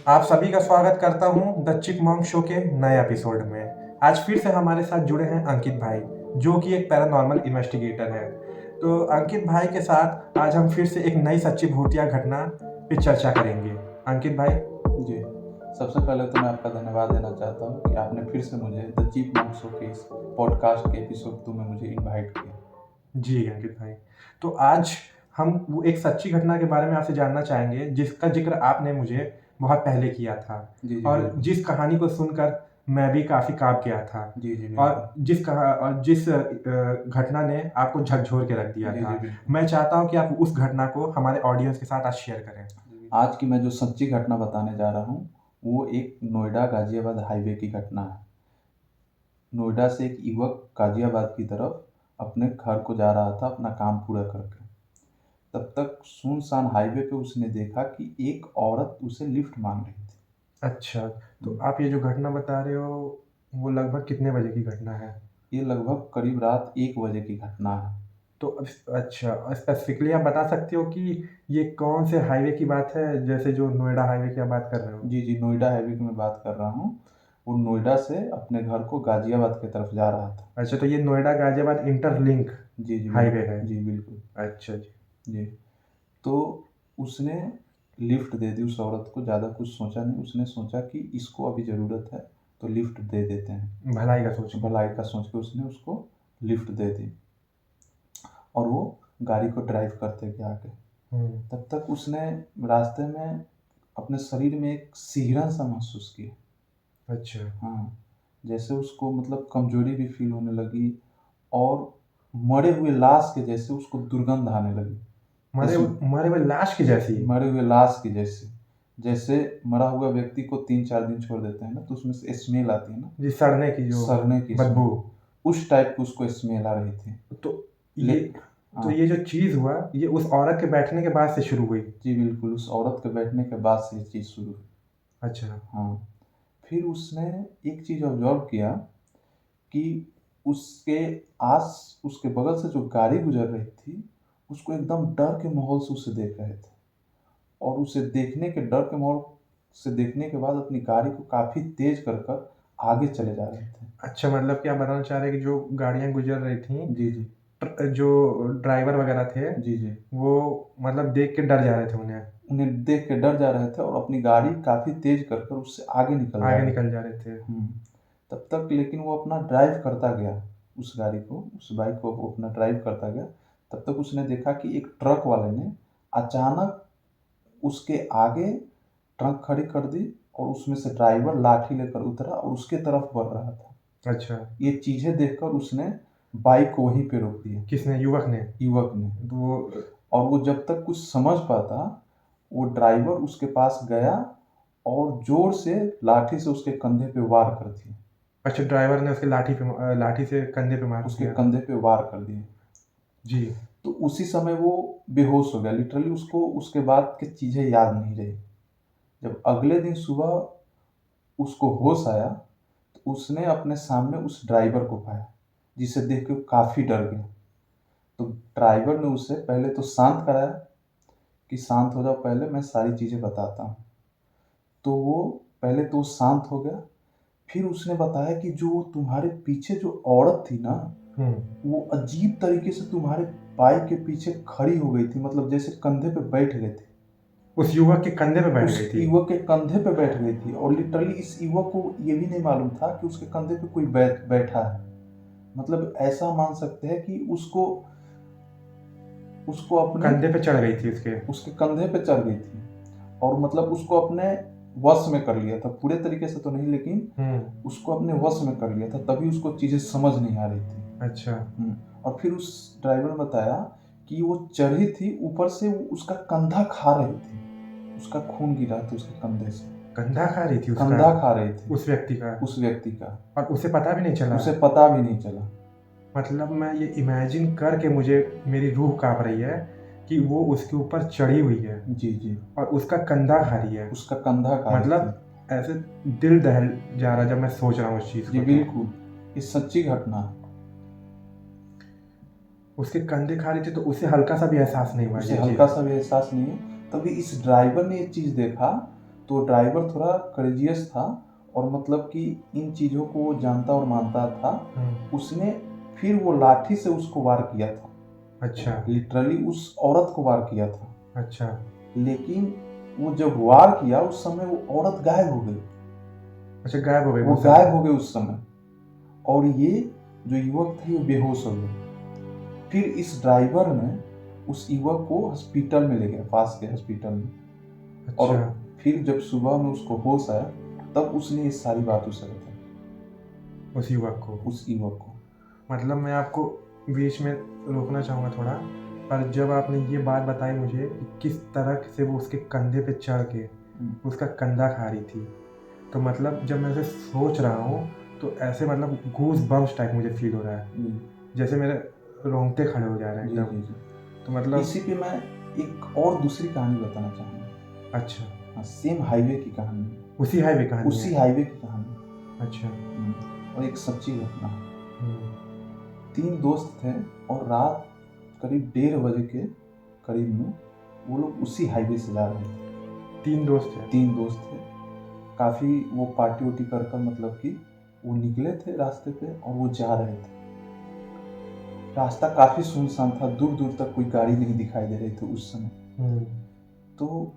आप सभी का स्वागत करता हूँ द चिपमंक शो के नए एपिसोड में। आज फिर से हमारे साथ जुड़े हैं अंकित भाई, जो कि एक पैरानॉर्मल इन्वेस्टिगेटर है। तो अंकित भाई के साथ आज हम फिर से एक नई सच्ची भूतिया घटना पे चर्चा करेंगे। अंकित भाई। जी, सबसे पहले तो मैं आपका धन्यवाद देना चाहता हूँ कि आपने फिर से मुझे द चीप मॉन्क शो के इस पॉडकास्ट के एपिसोड 2 में मुझे इनवाइट किया। जी अंकित भाई। तो आज हम वो एक सच्ची घटना के बारे में आपसे जानना चाहेंगे जिसका जिक्र आपने मुझे बहुत पहले किया था, जी, जी, और बिल्कुल। जिस कहानी को सुनकर मैं भी काफ़ी काँप गया था, जी, जी, और बिल्कुल। जिस घटना ने आपको झकझोर के रख दिया जी, जी, था। बिल्कुल। मैं चाहता हूँ कि आप उस घटना को हमारे ऑडियंस के साथ आज शेयर करें। आज की मैं जो सच्ची घटना बताने जा रहा हूँ, वो एक नोएडा गाज़ियाबाद हाईवे की घटना है। नोएडा से एक युवक गाज़ियाबाद की तरफ अपने घर को जा रहा था अपना काम पूरा करके। तब तक सुनसान हाईवे पे उसने देखा कि एक औरत उसे लिफ्ट माँग रही थी। अच्छा, तो हुँ। आप ये जो घटना बता रहे हो, वो लगभग कितने बजे की घटना है? ये लगभग करीब रात 1 बजे की घटना है। तो अच्छा, स्पेसिफिकली आप बता सकते हो कि ये कौन से हाईवे की बात है, जैसे जो नोएडा हाईवे की आप बात कर रहे हो? जी, जी, नोएडा हाईवे की मैं बात कर रहा हूँ। वो नोएडा से अपने घर को गाज़ियाबाद की तरफ जा रहा था। अच्छा, तो ये नोएडा गाजियाबाद इंटरलिंक जी, जी, हाईवे है। बिल्कुल। जी, बिल्कुल। अच्छा जी। जी, तो उसने लिफ्ट दे दी उस औरत को, ज़्यादा कुछ सोचा नहीं। उसने सोचा कि इसको अभी ज़रूरत है, तो लिफ्ट दे देते हैं। भलाई का सोच तो के। भलाई का सोच के उसने उसको लिफ्ट दे दी और वो गाड़ी को ड्राइव करते गया आगे। हुँ। तब तक उसने रास्ते में अपने शरीर में एक सिहरन सा महसूस किया। अच्छा। हाँ, जैसे उसको मतलब कमज़ोरी भी फ़ील होने लगी और मरे हुए लाश के जैसे उसको दुर्गंध आने लगी। मरे जैसे हुए मरे हुए लाश की जैसी? मरे हुए लाश की जैसे। जैसे मरा हुआ व्यक्ति को 3-4 दिन छोड़ देते हैं ना, तो उसमें से स्मेल आती है ना, जी, सड़ने की जो सड़ने की बदबू। स्मेल, उस टाइप की उसको स्मेल आ रही थी। तो ले ये तो हाँ, ये जो चीज़ हुआ, ये उस औरत के बैठने के बाद से शुरू हुई? जी बिल्कुल, उस औरत के बैठने के बाद से ये चीज़ शुरू हुई। अच्छा। हाँ, फिर उसने एक चीज़ ऑब्ज़र्व किया कि उसके उसके बगल से जो गाड़ी गुज़र रही थी, उसको एकदम डर के माहौल से उसे देख रहे थे और उसे देखने के डर के माहौल से देखने के बाद अपनी गाड़ी को काफ़ी तेज़ कर कर आगे चले जा रहे थे। अच्छा, मतलब कि आप बताना चाह रहे हैं कि जो गाड़ियाँ गुज़र रही थीं, जी, जी। जो ड्राइवर वग़ैरह थे, जी, जी। वो मतलब देख के डर जा रहे थे उन्हें, उन्हें देख के डर जा रहे थे और अपनी गाड़ी काफ़ी तेज़ कर कर उससे आगे निकल जा आगे रहे थे। निकल जा रहे थे। हुँ। तब तक लेकिन वो अपना ड्राइव करता गया, उस गाड़ी को, उस बाइक को वो अपना ड्राइव करता गया। तब तक उसने देखा कि एक ट्रक वाले ने अचानक उसके आगे ट्रक खड़ी कर दी और उसमें से ड्राइवर लाठी लेकर उतरा और उसके तरफ बढ़ रहा था। अच्छा, ये चीज़ें देखकर उसने बाइक को वहीं पे रोक दिया, किसने? युवक ने? युवक ने। तो वो और वो जब तक कुछ समझ पाता, वो ड्राइवर उसके पास गया और ज़ोर से लाठी से उसके कंधे पे वार कर दिए। अच्छा, ड्राइवर ने उसके लाठी से कंधे पे मार उसके दिया। कंधे पे वार कर दिए। जी। तो उसी समय वो बेहोश हो गया। लिटरली उसको उसके बाद की चीज़ें याद नहीं रही। जब अगले दिन सुबह उसको होश आया, तो उसने अपने सामने उस ड्राइवर को पाया, जिसे देख के वो काफ़ी डर गया। तो ड्राइवर ने उसे पहले तो शांत कराया कि शांत हो जाओ पहले, मैं सारी चीज़ें बताता हूँ। तो वो पहले तो शांत हो गया, फिर उसने बताया कि जो तुम्हारे पीछे जो औरत थी ना, हुँ। वो अजीब तरीके से तुम्हारे बाइक के पीछे खड़ी हो गई थी, मतलब जैसे कंधे पे बैठ गए थे। उस युवक के कंधे पे बैठ उस गई थी। युवक के कंधे पे बैठ गई थी और लिटरली इस युवक को ये भी नहीं मालूम था कि उसके कंधे पे कोई बैठा है। मतलब ऐसा मान सकते हैं कि उसको उसको अपने कंधे पे चढ़ गई थी उसके। उसके कंधे पे चढ़ गई थी और मतलब उसको अपने वश में कर लिया था। पूरे तरीके से तो नहीं, लेकिन हुँ। उसको अपने वश में कर लिया था, तभी उसको चीज़ें समझ नहीं आ रही थी। अच्छा। और फिर उस ड्राइवर ने बताया कि वो चढ़ी थी, ऊपर से वो उसका कंधा खा रही थी। उसका खून गिरा था उसके कंधे से। कंधा खा रही थी उसका? कंधा खा रही थी उस व्यक्ति का? उस व्यक्ति का। और उसे पता भी नहीं चला? उसे पता भी नहीं चला। मतलब मैं ये इमेजिन करके मुझे मेरी रूह काँप रही है कि वो उसके ऊपर चढ़ी हुई है जी, जी। और उसका कंधा खा रही है। उसका कंधा खा रही थी। मतलब ऐसे दिल दहल जा रहा है जब मैं सोच रहा हूँ उस चीज़ जी, को तो। बिल्कुल। ये सच्ची घटना है। उसके कंधे खा रही थी तो उसे हल्का-सा भी एहसास नहीं हुआ उसे ये चीज़? हल्का-सा भी एहसास नहीं है। तभी इस ड्राइवर ने ये चीज़ देखा, तो ड्राइवर थोड़ा करेजियस था और मतलब कि इन चीज़ों को वो जानता और मानता था। उसने फिर वो लाठी से उसको वार किया था, अच्छा लिटरली उस औरत को वार किया था। अच्छा लेकिन वो जब वार किया उस समय वो औरत गायब हो गई, अच्छा, गायब हो गई वो वो सब। गायब हो गए उस समय। और ये जो युवक था ये बेहोश हो गया। फिर इस ड्राइवर ने उस युवक को हॉस्पिटल में ले गया, पास के हॉस्पिटल में। और अच्छा, फिर जब सुबह में उसको होश आया तब उसने ये सारी बात उसे बताई, उस युवक को। उस युवक को। मतलब मैं आपको बीच में रोकना चाहूँगा थोड़ा, पर जब आपने ये बात बताई मुझे कि किस तरह से वो उसके कंधे पे चढ़ के उसका कंधा खा रही थी, तो मतलब जब मैं इसे सोच रहा हूँ तो ऐसे मतलब गूज बम्स टाइप मुझे फील हो रहा है, जी जैसे मेरे रोंगटे खड़े हो जा रहे हैं जी एकदम। जी जी। तो मतलब इसी पे मैं एक और दूसरी कहानी बताना चाहूँगा। अच्छा, हाँ, सेम हाईवे की कहानी है, उसी हाईवे कहानी उसी है। हाईवे की कहानी है। अच्छा। और एक सच्ची घटना है। हम्म, 3 दोस्त थे और रात करीब 1:30 बजे के करीब में वो लोग उसी हाईवे से जा रहे थे। 3 दोस्त हैं। 3 दोस्त थे, काफ़ी वो पार्टी वार्टी कर कर मतलब कि वो निकले थे रास्ते पे और वो जा रहे थे। रास्ता काफ़ी सुनसान था, दूर दूर तक कोई गाड़ी नहीं दिखाई दे रही थी उस समय। हम्म, तो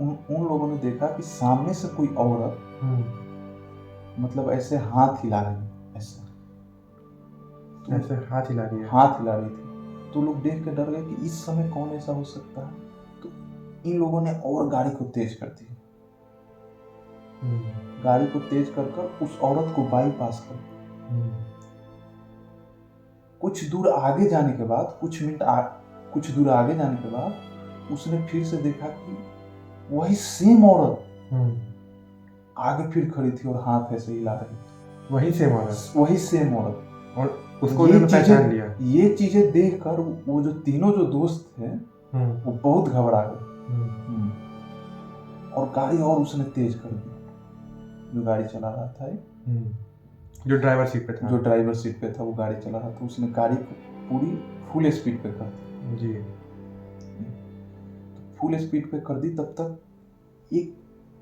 उन लोगों ने देखा कि सामने से कोई औरत मतलब ऐसे हाथ हिला रही है, ऐसे तो ऐसे हाथ हिला रही है। हाथ हिला रही थी। तो लोग देख के डर गए कि इस समय कौन ऐसा हो सकता है। तो इन लोगों ने और गाड़ी को तेज कर दी, गाड़ी को तेज कर कर उस औरत को बाईपास कर दिया। कुछ दूर आगे जाने के बाद, कुछ दूर आगे जाने के बाद उसने फिर से देखा कि वही सेम औरत आगे फिर खड़ी थी और हाथ ऐसे हिला रही थी। वही सेम औरत, वही सेम औरत। और उसको उन्होंने पहचान लिया। ये चीजें देखकर वो जो तीनों जो दोस्त थे वो बहुत घबरा गए। और गाड़ी और उसने तेज कर दी, जो गाड़ी चला रहा था जो ड्राइवर सीट पे था। जो ड्राइवर सीट पे था वो गाड़ी चला रहा था, उसने गाड़ी को पूरी फुल स्पीड पे कर दी। जी। फुल स्पीड पे कर दी। तब तक एक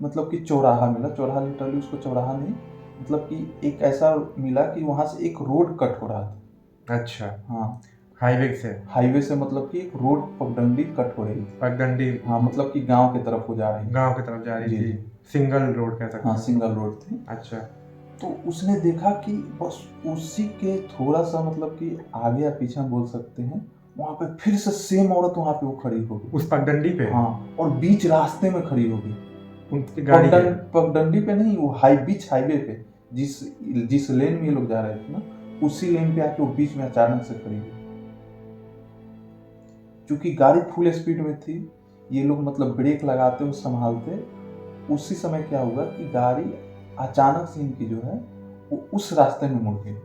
मतलब कि चौराहा मिला, चौराहा लिटरली उसको चौराहा नहीं मतलब कि एक ऐसा मिला कि वहां से एक रोड कट हो रहा था। अच्छा, हाँ, हाईवे से मतलब कि एक रोड पगडंडी कट हो रही थी। पगडंडी। हाँ, मतलब कि गांव की तरफ वो जा रही थी। गांव की तरफ जा रही जी, थी। जी। सिंगल रोड कह सकते हाँ, हैं। सिंगल रोड थी। अच्छा। तो उसने देखा कि बस उसी के थोड़ा सा मतलब कि आगे या पीछे हम बोल सकते हैं, वहां पे फिर से सेम औरत वहां पे वो खड़ी हो गई, उस पगडंडी पे। हाँ, और बीच रास्ते में खड़ी हो गई। उनकी गाड़ी के। पगडंडी पे नहीं, वो बीच हाईवे पे, जिस जिस लेन में ये लोग जा रहे थे ना, उसी लेन पे आके वो बीच में अचानक से खड़ी हुई। क्योंकि गाड़ी फुल स्पीड में थी, ये लोग मतलब ब्रेक लगाते और संभालते, उसी समय क्या हुआ कि गाड़ी अचानक से इनकी जो है वो उस रास्ते में मुड़ गई,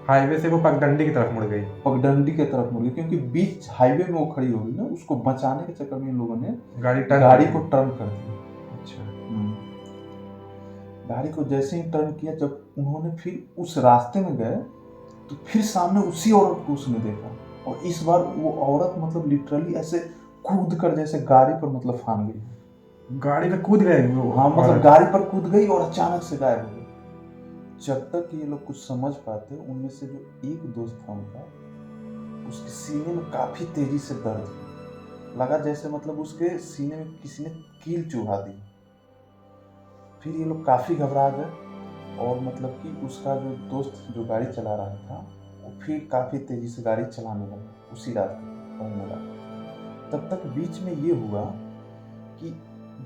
हाईवे से वो पगडंडी की तरफ मुड़ गई। पगडंडी की तरफ मुड़ गई। क्योंकि बीच हाईवे में वो खड़ी हो गई ना, उसको बचाने के चक्कर में इन लोगों ने गाड़ी को टर्न कर दिया। अच्छा। गाड़ी को जैसे ही टर्न किया, जब उन्होंने फिर उस रास्ते में गए तो फिर सामने उसी औरत को उसने देखा। और इस बार वो औरत मतलब लिटरली ऐसे कूद कर जैसे गाड़ी पर मतलब फान गई, गाड़ी पे कूद गए वो। हाँ, मतलब गाड़ी पर कूद गई और अचानक से गायब हो गई। जब तक ये लोग कुछ समझ पाते, उनमें से जो एक दोस्त था उनका, उसके सीने में काफी तेजी से दर्द लगा, जैसे मतलब उसके सीने में किसी ने कील चुभा दी। फिर ये लोग काफी घबरा गए और मतलब कि उसका जो दोस्त जो गाड़ी चला रहा था वो फिर काफी तेजी से गाड़ी चलाने लगा उसी रास्ते पर पहुंचने लगा। तब तक बीच में ये हुआ कि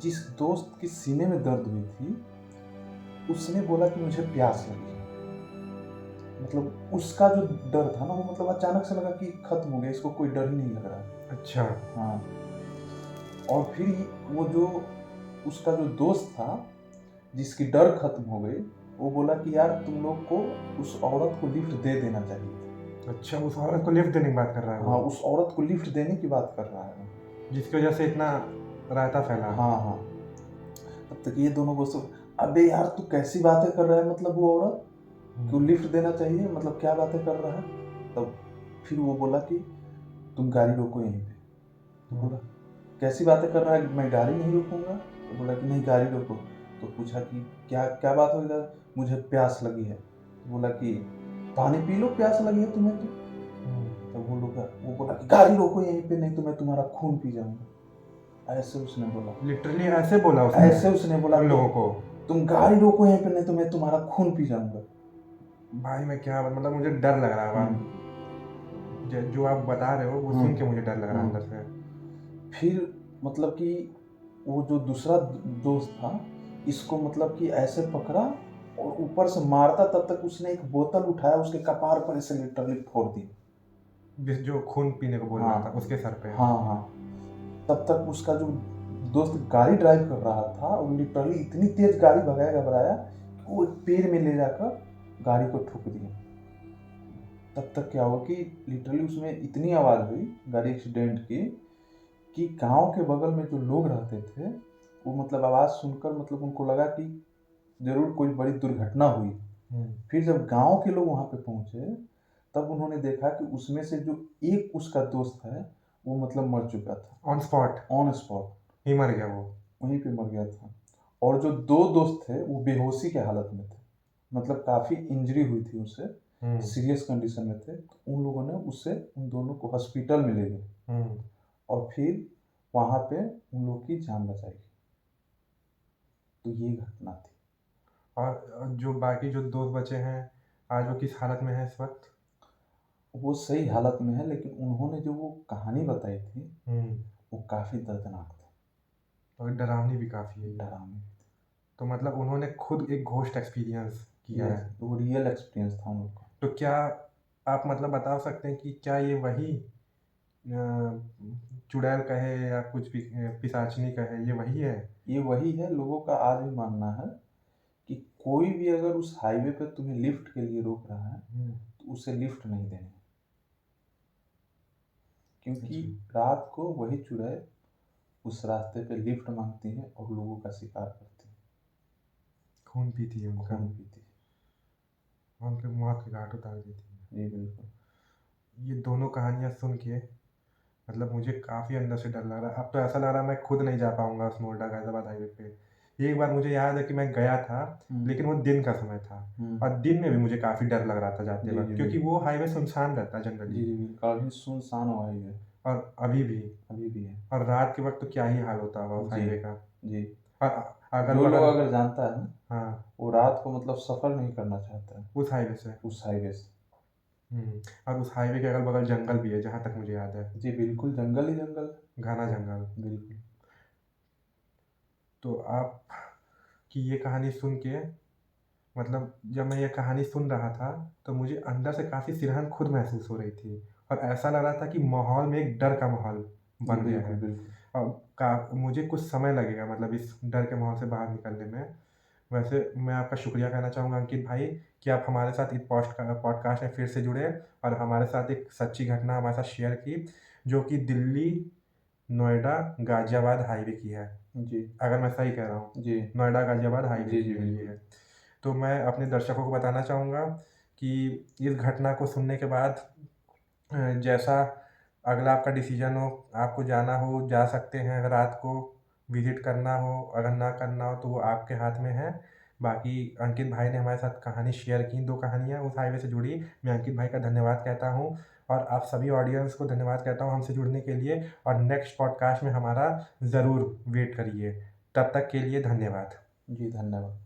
जिस दोस्त के सीने में दर्द हुई थी उसने बोला कि मुझे प्यास लगी। मतलब उसका जो डर था ना वो मतलब अचानक से लगा कि खत्म हो गया, इसको कोई डर ही नहीं लग रहा। अच्छा। हाँ, और फिर वो जो उसका जो दोस्त था जिसकी डर खत्म हो गई, वो बोला कि यार तुम लोग को उस औरत को लिफ्ट दे देना चाहिए। अच्छा, उस औरत को लिफ्ट देने की बात कर रहा है हाँ, वो, उस औरत को लिफ्ट देने की बात कर रहा है, जिसकी वजह से इतना रायता फैला। हाँ हाँ। तब तक ये दोनों दोस्तों, अबे यार तू कैसी बातें कर रहा है, मतलब वो औरत क्यों लिफ्ट देना चाहिए, मतलब क्या बातें कर रहा है। तब फिर वो बोला कि तुम गाड़ी रोको यहीं पे। तो बोला कैसी बातें कर रहा है, मैं गाड़ी नहीं रोकूंगा। तो बोला कि नहीं गाड़ी रोको। तो पूछा कि क्या क्या बात हो इधर, मुझे प्यास लगी है। तो बोला कि पानी पी लो, प्यास लगी है तुम्हें तो वो बोला कि गाड़ी रोको यहीं पे, नहीं तो मैं तुम्हारा खून पी जाऊंगा। ऐसे उसने बोला, लिटरली ऐसे बोला उसने? ऐसे उसने बोला उन लोगों को? तुम गाड़ी रोको यहीं पे, नहीं तो मैं तुम्हारा खून पी जाऊंगा। भाई मैं क्या मतलब, मुझे डर लग रहा है हम्म, जो आप बता रहे हो वो सुन के मुझे डर लग रहा है अंदर से। फिर मतलब कि वो जो दूसरा दोस्त था, इसको मतलब कि ऐसे पकड़ा और ऊपर से मारता, तब तक उसने एक बोतल उठाया, उसके कपार पर ऐसे लिटरली फोड़ दी। जो खून पीने को बोल रहा था उसके सर पे? हाँ हाँ। तब तक उसका जो दोस्त गाड़ी ड्राइव कर रहा था, वो लिटरली इतनी तेज गाड़ी भगाया घबराया कि वो एक पेड़ में ले जाकर गाड़ी को ठोक दिया। तब तक क्या हुआ कि लिटरली उसमें इतनी आवाज़ हुई गाड़ी एक्सीडेंट की कि गांव के बगल में जो लोग रहते थे, वो मतलब आवाज़ सुनकर मतलब उनको लगा कि ज़रूर कोई बड़ी दुर्घटना हुई। फिर जब गांव के लोग वहां पे पहुंचे, तब उन्होंने देखा कि उसमें से जो एक उसका दोस्त है, वो मतलब मर चुका था। ऑन स्पॉट ऑन स्पॉट ही मर गया वो? वहीं पे मर गया था। और जो दो दोस्त थे वो बेहोशी के हालत में थे, मतलब काफ़ी इंजरी हुई थी उसे, सीरियस कंडीशन में थे। तो उन लोगों ने उससे उन दोनों को हॉस्पिटल में ले गए और फिर वहाँ पे उन लोग की जान बचाई। तो ये घटना थी। और जो बाकी जो दोस्त बचे हैं, आज वो किस हालत में है इस वक्त? वो सही हालत में है, लेकिन उन्होंने जो वो कहानी बताई थी वो काफ़ी दर्दनाक थी, और डरावनी भी काफ़ी है ये। डरावनी। तो मतलब उन्होंने खुद एक घोस्ट एक्सपीरियंस किया है? वो रियल एक्सपीरियंस था उन लोग का। तो क्या आप मतलब बता सकते हैं कि क्या ये वही चुड़ैल कहे या कुछ भी पिशाचनी कहे, ये वही है? ये वही है, लोगों का आज भी मानना है कि कोई भी अगर उस हाईवे पे तुम्हें लिफ्ट के लिए रोक रहा है तो उसे लिफ्ट नहीं देना, क्योंकि रात को वही चुड़ैल उस रास्ते पे लिफ्ट मांगती है और लोगों का शिकार करती है, खून पीती है उनका, खून पीती है। उनके मौत के घाट उतार देती है। जी बिल्कुल। ये दोनों कहानियाँ सुन के मतलब मुझे काफ़ी अंदर से डर लग रहा है। अब तो ऐसा लग रहा है मैं खुद नहीं जा पाऊंगा उस नोएडा गाजियाबाद हाईवे पे। एक बार मुझे याद है कि मैं गया था, लेकिन वो दिन का समय था और दिन में भी मुझे काफ़ी डर लग रहा था जाते जी, वक्त, जी, क्योंकि वो हाईवे सुनसान रहता है जी जनरली। जी काफ़ी सुनसान हुआ है। और अभी भी है। और रात के वक्त तो क्या ही हाल होता होगा उस जी हाईवे का। जी। और अगल जो लोग बगल, अगर जानता है हाँ, वो रात को मतलब सफ़र नहीं करना चाहता है उस हाईवे से। उस हाईवे से। और उस हाईवे के अगल बगल जंगल भी है जहाँ तक मुझे याद है, जी बिल्कुल, जंगल ही जंगल। घना जंगल। बिल्कुल। तो आप की ये कहानी सुन के मतलब जब मैं ये कहानी सुन रहा था तो मुझे अंदर से काफ़ी सिरहन खुद महसूस हो रही थी और ऐसा लग रहा था कि माहौल में एक डर का माहौल जी बन गया बिल्कुल है। बिल्कुल। और मुझे कुछ समय लगेगा मतलब इस डर के माहौल से बाहर निकलने में। वैसे मैं आपका शुक्रिया कहना चाहूँगा अंकित भाई कि आप हमारे साथ इस पॉडकास्ट में फिर से जुड़े और हमारे साथ एक सच्ची घटना हमारे साथ शेयर की, जो कि दिल्ली नोएडा गाज़ियाबाद हाईवे की है। जी अगर मैं सही कह रहा हूँ, जी नोएडा गाज़ियाबाद हाईवे जी की जी है ये बिल्कुल। है। तो मैं अपने दर्शकों को बताना चाहूँगा कि इस घटना को सुनने के बाद जैसा अगला आपका डिसीजन हो, आपको जाना हो जा सकते हैं, अगर रात को विज़िट करना हो, अगर ना करना हो तो वो आपके हाथ में है। बाकी अंकित भाई ने हमारे साथ कहानी शेयर की, 2 कहानियाँ उस हाईवे से जुड़ी। मैं अंकित भाई का धन्यवाद कहता हूँ और आप सभी ऑडियंस को धन्यवाद कहता हूँ हमसे जुड़ने के लिए, और नेक्स्ट पॉडकास्ट में हमारा ज़रूर वेट करिए। तब तक के लिए धन्यवाद। जी धन्यवाद।